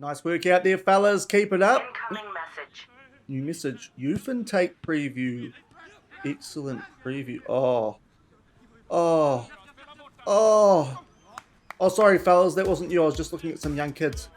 Nice work out there, fellas. Keep it up. Incoming message. New message. Youth intake preview. Excellent preview. Oh, sorry, fellas. That wasn't you. I was just looking at some young kids.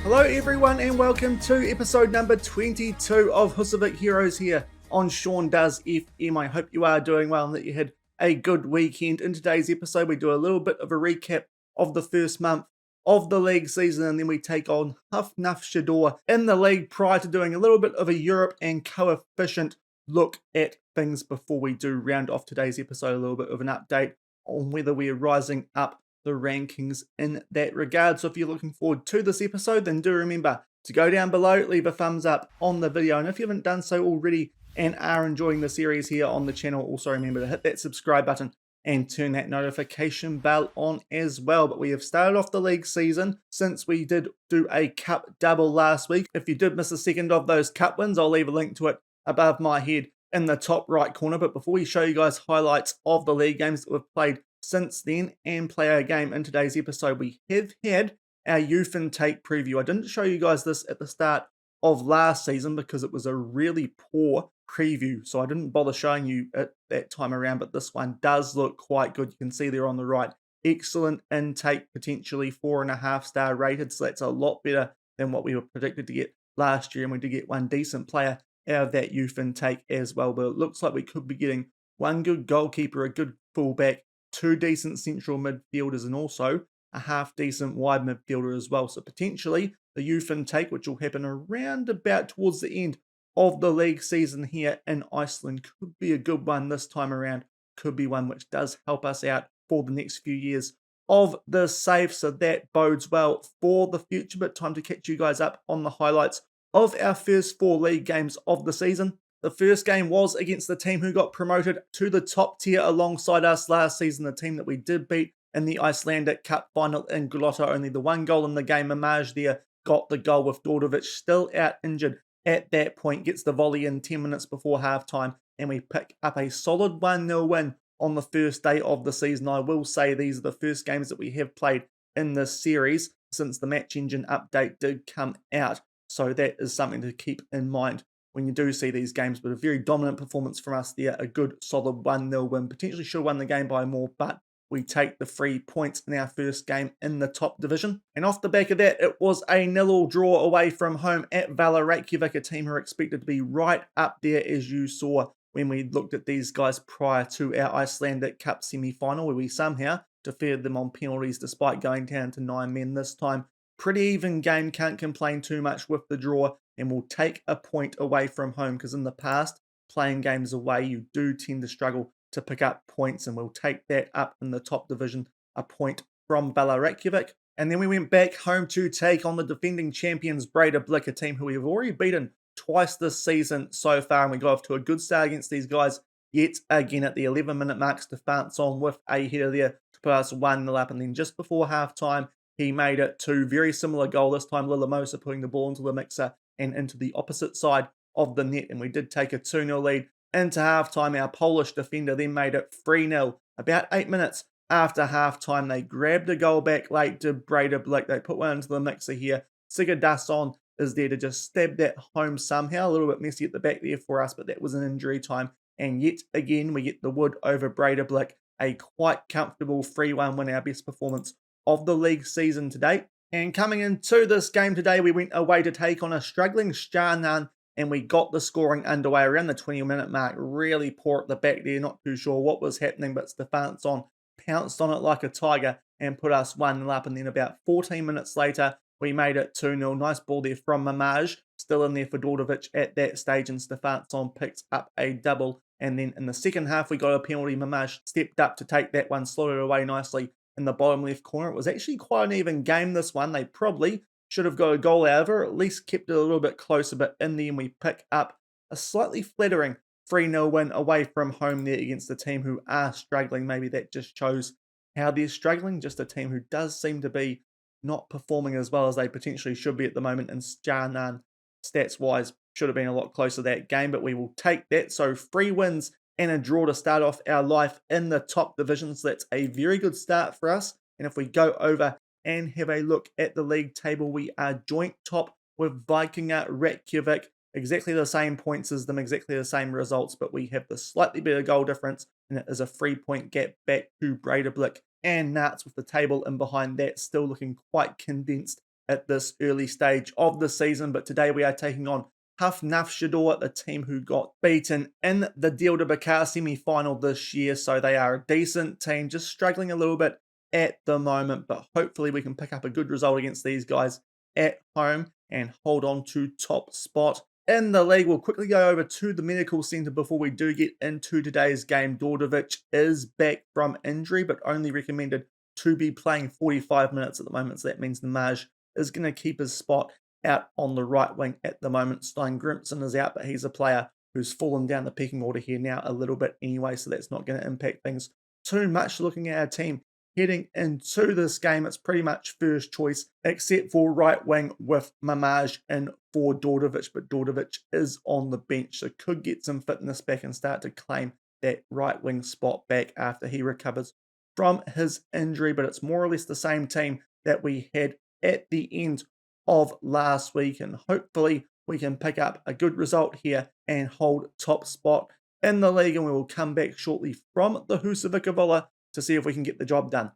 Hello everyone and welcome to episode number 22 of Husavik Heroes here on Shaun Does FM. I hope you are doing well and that you had a good weekend. In today's episode we do a little bit of a recap of the first month of the league season and then we take on Hafnarfjarðar in the league prior to doing a little bit of a Europe and coefficient look at things before we do round off today's episode, a little bit of an update on whether we are rising up the rankings in that regard. So if you're looking forward to this episode, then do remember to go down below, leave a thumbs up on the video, and if you haven't done so already and are enjoying the series here on the channel, also remember to hit that subscribe button and turn that notification bell on as well. But we have started off the league season since we did do a cup double last week. If you did miss a second of those cup wins, I'll leave a link to it above my head in the top right corner. But before we show you guys highlights of the league games that we've played since then and play our game in today's episode, we have had our youth intake preview. I didn't show you guys this at the start of last season because it was a really poor preview, so I didn't bother showing you at that time around, but this one does look quite good. You can see there on the right, excellent intake, potentially 4.5-star rated, so that's a lot better than what we were predicted to get last year, and we did get one decent player out of that youth intake as well. But it looks like we could be getting one good goalkeeper, a good fullback, two decent central midfielders, and also a half-decent wide midfielder as well. So potentially the youth intake, which will happen around about towards the end of the league season here in Iceland, could be a good one this time around. Could be one which does help us out for the next few years of the save. So that bodes well for the future. But time to catch you guys up on the highlights of our first 4 league games of the season. The first game was against the team who got promoted to the top tier alongside us last season, the team that we did beat in the Icelandic Cup final in Grotto. Only the one goal in the game. Mamaj there got the goal with Dordovic still out injured at that point. Gets the volley in 10 minutes before halftime, and we pick up a solid 1-0 win on the first day of the season. I will say these are the first games that we have played in this series since the match engine update did come out. So that is something to keep in mind when you do see these games. But a very dominant performance from us there, a good solid 1-0 win. Potentially should have won the game by more, but we take the 3 points in our first game in the top division. And off the back of that, it was a 0-0 draw away from home at Reykjavik, a team who are expected to be right up there, as you saw when we looked at these guys prior to our Icelandic Cup semi-final, where we somehow defeated them on penalties despite going down to 9 men this time. Pretty even game, can't complain too much with the draw, and we'll take a point away from home because in the past, playing games away, you do tend to struggle to pick up points, and we'll take that up in the top division, a point from Reykjavik. And then we went back home to take on the defending champions Breidablik, a team who we have already beaten twice this season so far, and we got off to a good start against these guys yet again at the 11-minute mark. Stefansson with a header there to put us 1-0 up, and then just before halftime, he made it 2. Very similar goal this time, Lillamosa putting the ball into the mixer and into the opposite side of the net, and we did take a 2-0 lead into halftime. Our Polish defender then made it 3-0. About 8 minutes after halftime, they grabbed a goal back late to Breidablik. They put one into the mixer here. Sigurdasson is there to just stab that home somehow. A little bit messy at the back there for us, but that was an injury time. And yet again, we get the wood over Breidablik. A quite comfortable 3-1 win, our best performance of the league season to date. And coming into this game today, we went away to take on a struggling Shaun, and we got the scoring underway around the 20-minute mark. Really poor at the back there, not too sure what was happening, but Stefansson pounced on it like a tiger and put us 1-0 up. And then about 14 minutes later, we made it 2-0. Nice ball there from Mamaj, still in there for Dordovic at that stage, and Stefansson picked up a double. And then in the second half, we got a penalty. Mamaj stepped up to take that one, slotted away nicely in the bottom left corner. It was actually quite an even game, this one. They probably should have got a goal out of it, or at least kept it a little bit closer, but in the end we pick up a slightly flattering 3-0 win away from home there against a team who are struggling. Maybe that just shows how they're struggling. Just a team who does seem to be not performing as well as they potentially should be at the moment. And Shaun, stats-wise, should have been a lot closer to that game, but we will take that. So 3 wins and a draw to start off our life in the top division. So that's a very good start for us. And if we go over and have a look at the league table, we are joint top with Vikinga Reykjavik. Exactly the same points as them, exactly the same results, but we have the slightly better goal difference, and it is a 3-point gap back to Breidablik and Nats, with the table in behind that still looking quite condensed at this early stage of the season. But today we are taking on Hafnarfjarðar, the team who got beaten in the Deildabikar semi-final this year. So they are a decent team, just struggling a little bit at the moment, but hopefully we can pick up a good result against these guys at home and hold on to top spot in the league. We'll quickly go over to the medical centre before we do get into today's game. Dordovic is back from injury, but only recommended to be playing 45 minutes at the moment. So that means the Maj is going to keep his spot out on the right wing at the moment. Stein Grimson is out, but he's a player who's fallen down the pecking order here now a little bit anyway, so that's not going to impact things too much. Looking at our team heading into this game, it's pretty much first choice, except for right wing with Mamaj in for Dordovic, but Dordovic is on the bench, so could get some fitness back and start to claim that right wing spot back after he recovers from his injury. But it's more or less the same team that we had at the end of last week, and hopefully we can pick up a good result here and hold top spot in the league. And we will come back shortly from the Husavik Heroes to see if we can get the job done.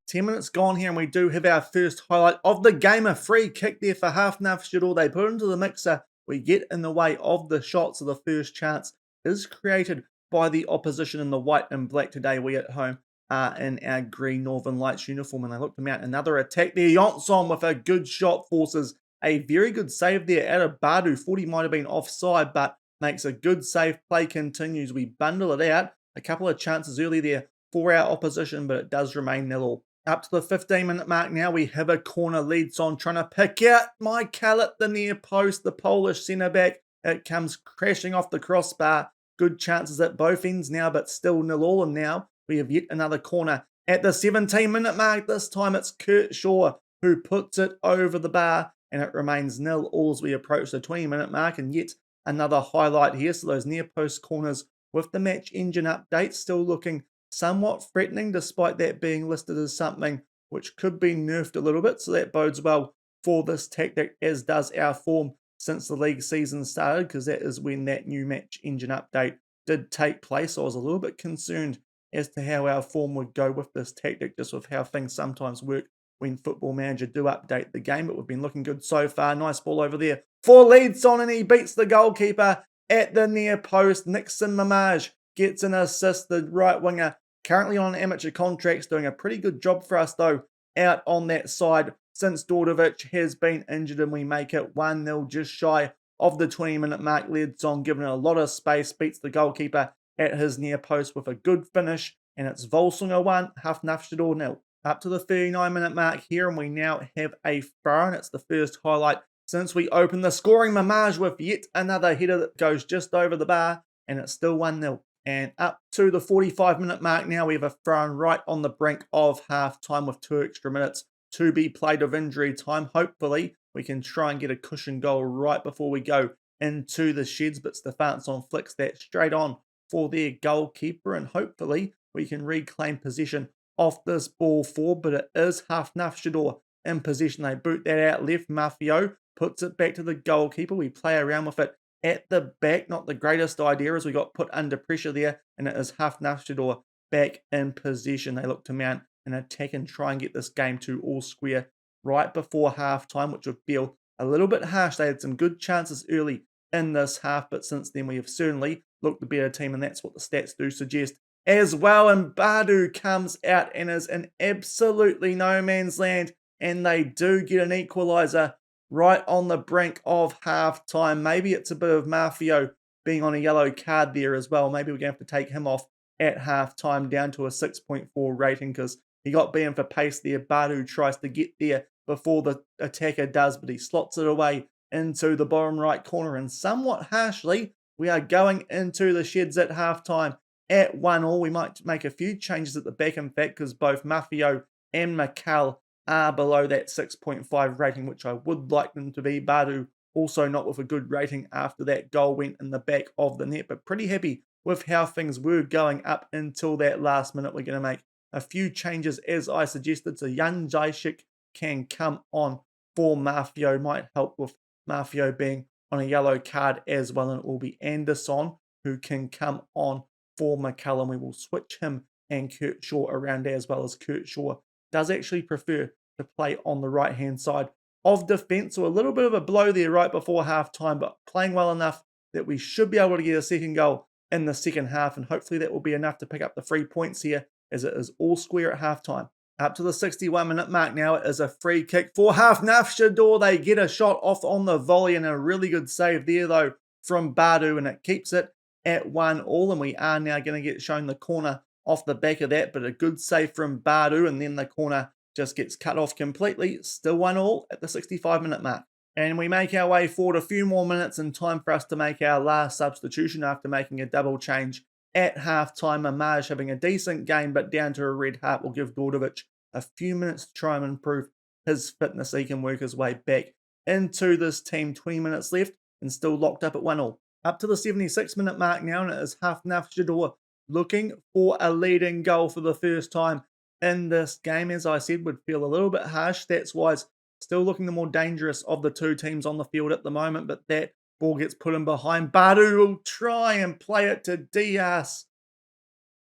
10 minutes gone here, and we do have our first highlight of the game. A free kick there for Hafnarfjarðar. They put it into the mixer. We get in the way of the shot, so the first chance is created by the opposition in the white and black. Today we at home are in our green Northern Lights uniform, and they look to mount another attack there. Jonsson with a good shot forces a very good save there out of Badu. 40 might have been offside, but makes a good save. Play continues. We bundle it out. A couple of chances early there for our opposition, but it does remain 0-0. Up to the 15-minute mark now, we have a corner. Leads on, trying to pick out Michael at the near post, the Polish centre-back. It comes crashing off the crossbar. Good chances at both ends now, but still 0-0. And now we have yet another corner at the 17-minute mark. This time it's Kurt Shaw who puts it over the bar, and it remains 0-0 as we approach the 20-minute mark. And yet another highlight here. So those near post corners with the match engine update still looking somewhat threatening, despite that being listed as something which could be nerfed a little bit. So that bodes well for this tactic, as does our form since the league season started, because that is when that new match engine update did take place. So I was a little bit concerned as to how our form would go with this tactic, just with how things sometimes work when Football Manager do update the game. But we've been looking good so far. Nice ball over there for Leadson, and he beats the goalkeeper at the near post. Nixon Mamaj gets an assist. The right winger, currently on amateur contracts, doing a pretty good job for us though out on that side since Dordovic has been injured, and we make it 1-0 just shy of the 20-minute mark. Leadson, given it a lot of space, beats the goalkeeper at his near post with a good finish, and it's Volsungur 1, Hafnarfjarðar 0. Up to the 39-minute mark here, and we now have a throw, and it's the first highlight since we opened the scoring. Mamaj with yet another header that goes just over the bar, and it's still 1-0. And up to the 45-minute mark now, we have a throw right on the brink of half-time with 2 extra minutes to be played of injury time. Hopefully, we can try and get a cushion goal right before we go into the sheds, but Stefansson flicks that straight on for their goalkeeper, and hopefully we can reclaim possession off this ball forward. But it is Hafnarfjarðar in possession. They boot that out left. Mafio puts it back to the goalkeeper. We play around with it at the back. Not the greatest idea, as we got put under pressure there, and it is Hafnarfjarðar back in possession. They look to mount an attack and try and get this game to all square right before half-time, which would feel a little bit harsh. They had some good chances early in this half, but since then we have certainly looked the better team, and that's what the stats do suggest as well. And Badu comes out and is in absolutely no man's land, and they do get an equaliser right on the brink of half-time. Maybe it's a bit of Mafio being on a yellow card there as well. Maybe we're going to have to take him off at half-time down to a 6.4 rating, because he got beaten for pace there. Badu tries to get there before the attacker does, but he slots it away into the bottom right corner. And somewhat harshly, we are going into the sheds at halftime at 1-1. We might make a few changes at the back, in fact, because both Mafio and McCall are below that 6.5 rating, which I would like them to be. Badu also not with a good rating after that goal went in the back of the net, but pretty happy with how things were going up until that last minute. We're going to make a few changes as I suggested, so Jan Jajcik can come on for Mafio. Might help with Mafio being on a yellow card as well, and it will be Anderson who can come on for McCullum. We will switch him and Kurt Shaw around as well, as Kurt Shaw does actually prefer to play on the right-hand side of defence. So a little bit of a blow there right before half-time, but playing well enough that we should be able to get a second goal in the second half, and hopefully that will be enough to pick up the 3 points here, as it is all square at half-time. Up to the 61-minute mark now, it is a free kick for Hafnarfjarðar. They get a shot off on the volley, and a really good save there, though, from Badu, and it keeps it at 1-1, and we are now going to get shown the corner off the back of that, but a good save from Badu, and then the corner just gets cut off completely. Still 1-1 at the 65-minute mark. And we make our way forward a few more minutes, and time for us to make our last substitution after making a double change at half-time. Amaj having a decent game, but down to a red heart. Will give Dordovic a few minutes to try and improve his fitness so he can work his way back into this team. 20 minutes left and still locked up at 1-1. Up to the 76-minute mark now, and it is Hafnarfjarðar looking for a leading goal for the first time in this game. As I said, would feel a little bit harsh stats-wise. Still looking the more dangerous of the two teams on the field at the moment, but that ball gets put in behind. Badu will try and play it to Diaz.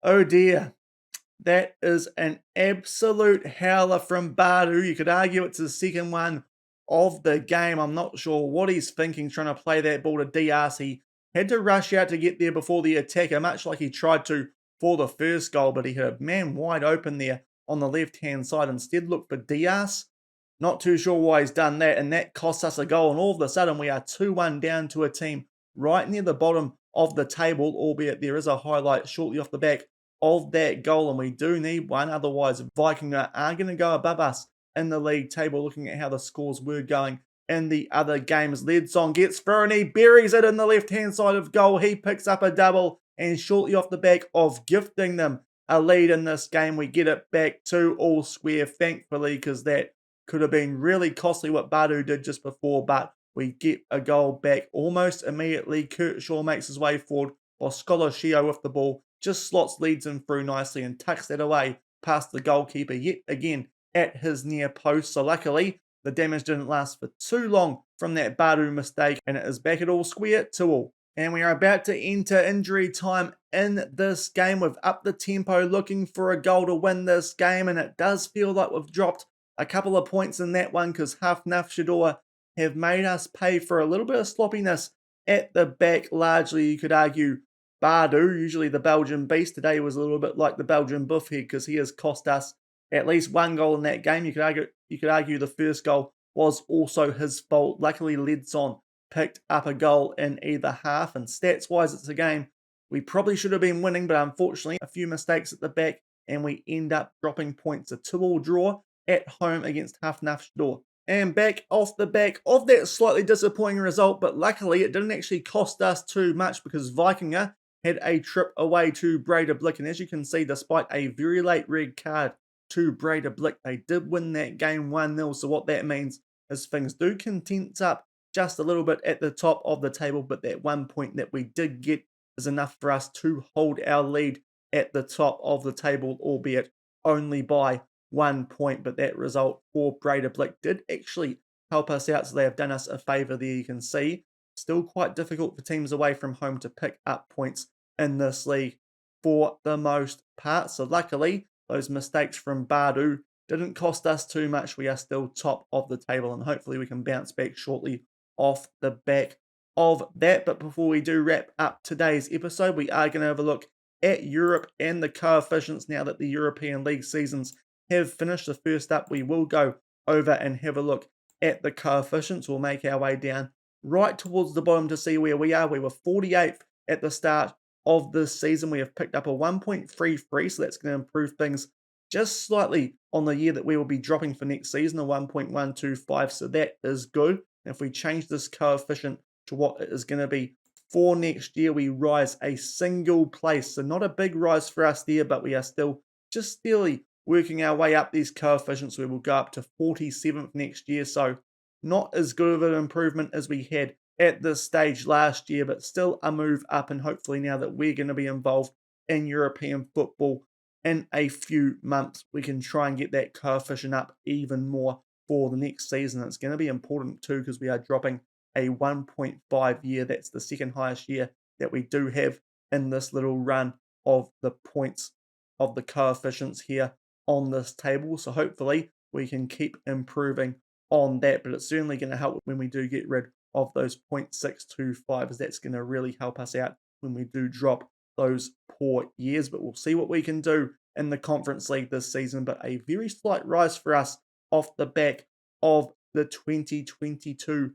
Oh dear. That is an absolute howler from Badu. You could argue it's the second one of the game. I'm not sure what he's thinking trying to play that ball to Diaz. He had to rush out to get there before the attacker, much like he tried to for the first goal, but he had a man wide open there on the left-hand side. Instead, looked for Diaz. Not too sure why he's done that, and that costs us a goal. And all of a sudden, we are 2-1 down to a team right near the bottom of the table, albeit there is a highlight shortly off the back of that goal, and we do need one. Otherwise, Viking are going to go above us in the league table, looking at how the scores were going in the other games. Ledsong gets through, and he buries it in the left-hand side of goal. He picks up a double, and shortly off the back of gifting them a lead in this game, we get it back to all square, thankfully, because that could have been really costly what Badu did just before, but we get a goal back almost immediately. Kurt Shaw makes his way forward, while Scholar with the ball just slots leads him through nicely and tucks that away past the goalkeeper yet again at his near post. So luckily, the damage didn't last for too long from that Badu mistake, and it is back at all square 2-2. And we are about to enter injury time in this game. We've upped the tempo looking for a goal to win this game, and it does feel like we've dropped a couple of points in that one because Hafnarfjarðar have made us pay for a little bit of sloppiness at the back. Largely, you could argue Badu, usually the Belgian beast, today was a little bit like the Belgian Boofhead because he has cost us at least one goal in that game. You could argue the first goal was also his fault. Luckily, Ledsong picked up a goal in either half, and stats-wise, it's a game we probably should have been winning, but unfortunately, a few mistakes at the back, and we end up dropping points. A 2-2 draw at home against Hafnarfjarðar. And back off the back of that slightly disappointing result, but luckily it didn't actually cost us too much because Vikinga had a trip away to Breidablik. And as you can see, despite a very late red card to Breidablik, they did win that game 1-0. So what that means is things do condense up just a little bit at the top of the table, but that 1 point that we did get is enough for us to hold our lead at the top of the table, albeit only by 1 point. But that result for Breidablik did actually help us out, so they have done us a favour there. You can see still quite difficult for teams away from home to pick up points in this league for the most part. So luckily, those mistakes from Badu didn't cost us too much. We are still top of the table, and hopefully we can bounce back shortly off the back of that. But before we do wrap up today's episode, we are going to have a look at Europe and the coefficients now that the European League seasons have finished. So first up, we will go over and have a look at the coefficients. We'll make our way down right towards the bottom to see where we are. We were 48th at the start of this season. We have picked up a 1.33, so that's going to improve things just slightly on the year that we will be dropping for next season, a 1.125, so that is good. And if we change this coefficient to what it is going to be for next year, we rise a single place. So not a big rise for us there, but we are still just steadily working our way up these coefficients. We will go up to 47th next year. So not as good of an improvement as we had at this stage last year, but still a move up. And hopefully now that we're going to be involved in European football in a few months, we can try and get that coefficient up even more for the next season. It's going to be important too, because we are dropping a 1.5 year. That's the second highest year that we do have in this little run of the points of the coefficients here on this table. So hopefully we can keep improving on that, but it's certainly going to help when we do get rid of those 0.625, as that's going to really help us out when we do drop those poor years. But we'll see what we can do in the Conference League this season, but a very slight rise for us off the back of the 2022-23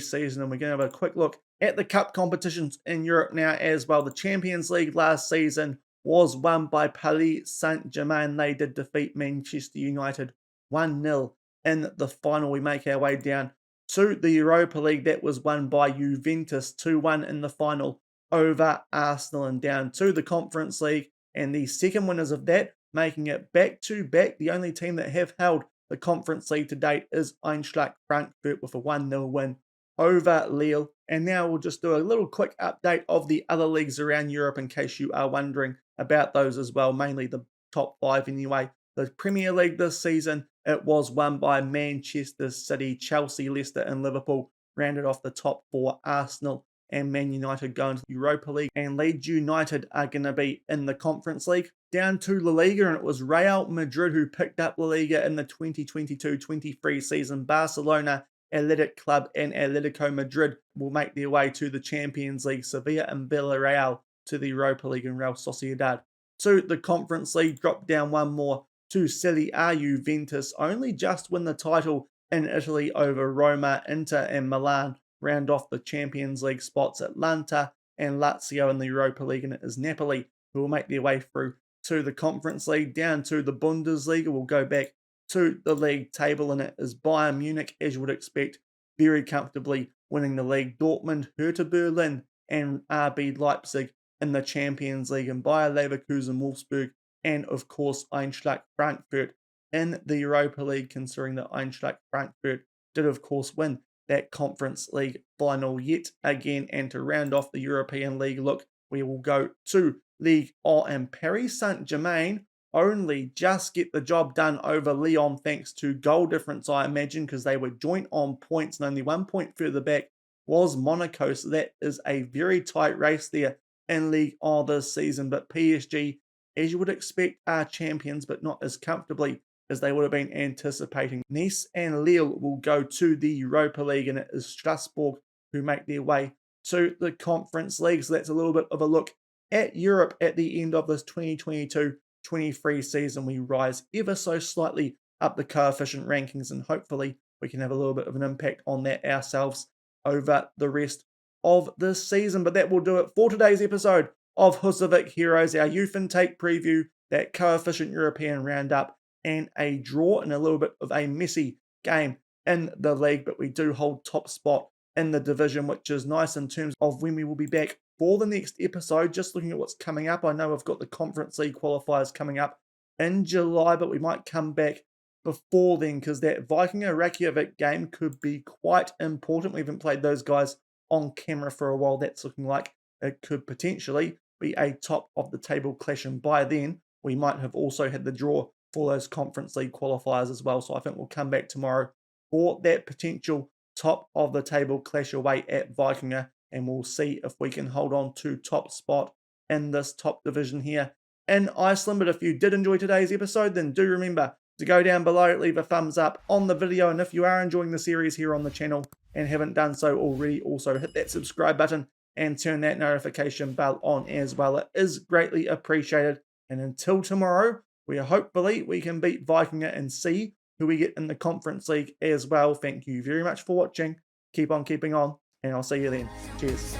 season. And we're going to have a quick look at the cup competitions in Europe now as well. The Champions League last season was won by Paris Saint-Germain. They did defeat Manchester United 1-0 in the final. We make our way down to the Europa League. That was won by Juventus 2-1 in the final over Arsenal, and down to the Conference League. And the second winners of that, making it back-to-back, the only team that have held the Conference League to date is Eintracht Frankfurt with a 1-0 win over Lille. And now we'll just do a little quick update of the other leagues around Europe in case you are wondering about those as well, mainly the top five anyway. The Premier League this season, it was won by Manchester City, Chelsea, Leicester and Liverpool. Rounded off the top four, Arsenal and Man United going to the Europa League, and Leeds United are going to be in the Conference League. Down to La Liga, and it was Real Madrid who picked up La Liga in the 2022-23 season. Barcelona, Athletic Club and Atletico Madrid will make their way to the Champions League. Sevilla and Villarreal to the Europa League, and Real Sociedad to the Conference League. Drop down one more to Serie A. Juventus only just win the title in Italy over Roma, Inter and Milan. Round off the Champions League spots, Atlanta and Lazio in the Europa League, and it is Napoli who will make their way through to the Conference League. Down to the Bundesliga, we'll go back to the league table, and it is Bayern Munich, as you would expect, very comfortably winning the league. Dortmund, Hertha Berlin and RB Leipzig in the Champions League, and Bayer Leverkusen, Wolfsburg and of course Eintracht Frankfurt in the Europa League, considering that Eintracht Frankfurt did of course win that Conference League final yet again. And to round off the European League look, we will go to Ligue 1, and Paris Saint-Germain only just get the job done over Lyon thanks to goal difference, I imagine, because they were joint on points, and only 1 point further back was Monaco. So that is a very tight race there in Ligue 1 this season. But PSG, as you would expect, are champions, but not as comfortably as they would have been anticipating. Nice and Lille will go to the Europa League, and it is Strasbourg who make their way to the Conference League. So that's a little bit of a look at Europe at the end of this 2022-23 season. We rise ever so slightly up the coefficient rankings, and hopefully we can have a little bit of an impact on that ourselves over the rest of this season. But that will do it for today's episode of Husavik Heroes, our youth intake preview, that coefficient European roundup, and a draw and a little bit of a messy game in the league. But we do hold top spot in the division, which is nice in terms of when we will be back for the next episode. Just looking at what's coming up, I know I've got the Conference League qualifiers coming up in July, but we might come back before then, because that Vikingur Reykjavik game could be quite important. We haven't played those guys on camera for a while. That's looking like it could potentially be a top of the table clash, and by then we might have also had the draw for those Conference League qualifiers as well. So I think we'll come back tomorrow for that potential top of the table clash away at Vikingur, and we'll see if we can hold on to top spot in this top division here in Iceland. But if you did enjoy today's episode, then do remember to go down below, leave a thumbs up on the video, and if you are enjoying the series here on the channel and haven't done so already, also hit that subscribe button and turn that notification bell on as well. It is greatly appreciated. And until tomorrow, hopefully we can beat Vikingur and see who we get in the Conference League as well. Thank you very much for watching. Keep on keeping on, and I'll see you then. Cheers.